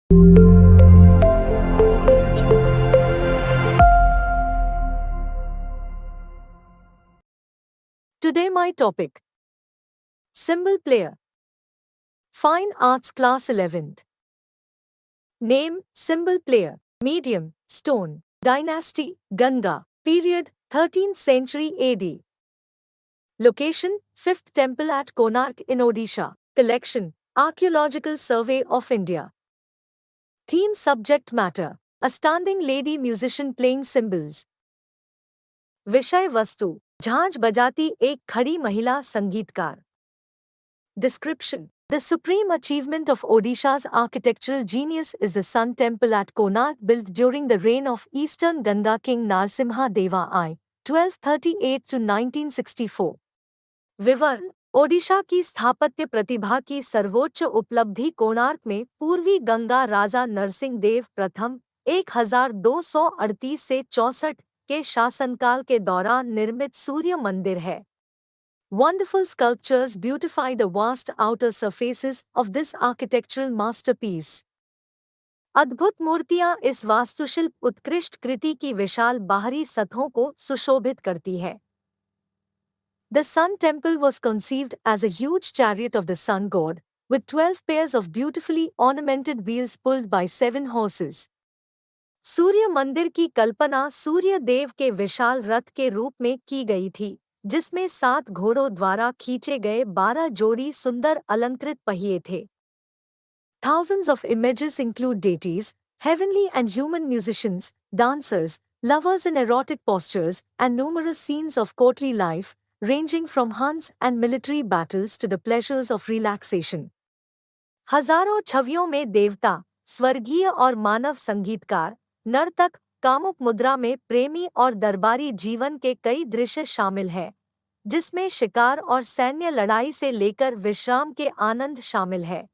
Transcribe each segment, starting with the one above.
Today my topic: cymbal player. Fine Arts Class 11th. Name: cymbal player. Medium: stone. Dynasty: Ganga. Period: 13th century AD. Location: 5th Temple at Konark in Odisha. Collection: Archaeological Survey of India. Theme: subject matter: a standing lady musician playing cymbals. विषय वस्तु: झांझ बजाती एक खड़ी महिला संगीतकार. Description: The supreme achievement of Odisha's architectural genius is the Sun Temple at Konark, built during the reign of Eastern Ganga King Narsimha Deva I, 1238 to 1964. विवरण: ओडिशा की स्थापत्य प्रतिभा की सर्वोच्च उपलब्धि कोणार्क में पूर्वी गंगा राजा नरसिंह देव प्रथम 1238 से 64 के शासनकाल के दौरान निर्मित सूर्य मंदिर है. Wonderful sculptures beautify the vast outer surfaces of this architectural masterpiece. अद्भुत मूर्तियां इस वास्तुशिल्प उत्कृष्ट कृति की विशाल बाहरी सतहों को सुशोभित करती है. The Sun Temple was conceived as a huge chariot of the sun god, with 12 pairs of beautifully ornamented wheels pulled by 7 horses. सूर्य मंदिर की कल्पना सूर्य देव के विशाल रथ के रूप में की गई थी, जिसमें 7 घोड़ों द्वारा खींचे गए 12 जोड़ी सुंदर अलंकृत पहिए थे. Thousands of images include deities, heavenly and human musicians, dancers, lovers in erotic postures, and numerous scenes of courtly life, ranging from hunts and military battles to the pleasures of relaxation. हजारों छवियों में देवता, स्वर्गीय और मानव संगीतकार, नर्तक, कामुक मुद्रा में प्रेमी और दरबारी जीवन के कई दृश्य शामिल हैं, जिसमें शिकार और सैन्य लड़ाई से लेकर विश्राम के आनंद शामिल है.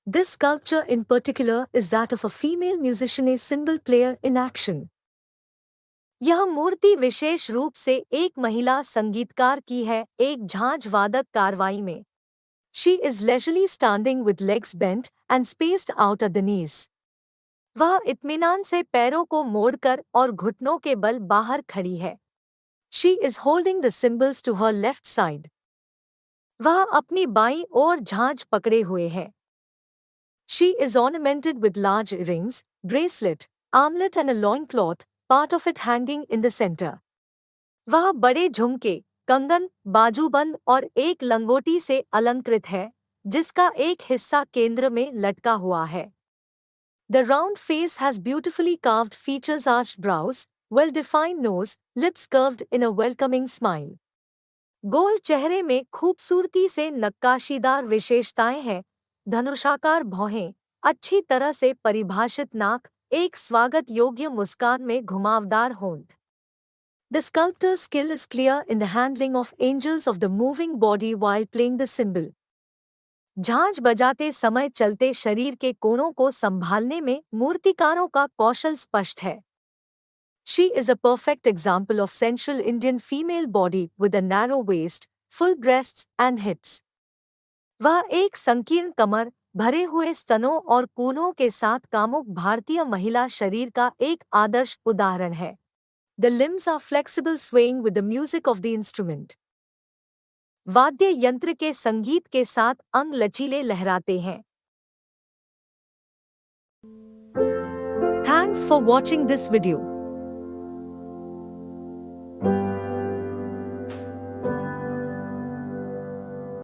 This sculpture in particular is that of a female musician, a cymbal player in action. यह मूर्ति विशेष रूप से एक महिला संगीतकार की है, एक झांझ वादक कार्रवाई में. She is leisurely standing with legs bent and spaced out at the knees. वह इत्मीनान से पैरों को मोड़कर और घुटनों के बल बाहर खड़ी है. She is holding the cymbals to her left side. वह अपनी बाईं ओर झांझ पकड़े हुए है. She is ornamented with large earrings, bracelet, armlet and a loincloth, part of it hanging in the center. वह बड़े झुमके, कंगन, बाजूबंद और एक लंगोटी से अलंकृत है, जिसका एक हिस्सा केंद्र में लटका हुआ है. The round face has beautifully carved features, arched brows, well-defined nose, lips curved in a welcoming smile. गोल चेहरे में खूबसूरती से नक्काशीदार विशेषताएं हैं, धनुषाकार भौहें, अच्छी तरह से परिभाषित नाक, एक स्वागत योग्य मुस्कान में घुमावदार होंठ. The sculptor's skill is clear in the handling of angels of the moving body while playing the cymbal. झांझ बजाते समय चलते शरीर के कोणों को संभालने में मूर्तिकारों का कौशल स्पष्ट है. She is a perfect example of Central Indian female body with a narrow waist, full breasts and hips. वह एक संकीर्ण कमर, भरे हुए स्तनों और कूल्हों के साथ कामुक भारतीय महिला शरीर का एक आदर्श उदाहरण है. The limbs are flexible, swaying with the music of the instrument. वाद्य यंत्र के संगीत के साथ अंग लचीले लहराते हैं. Thanks for watching this video.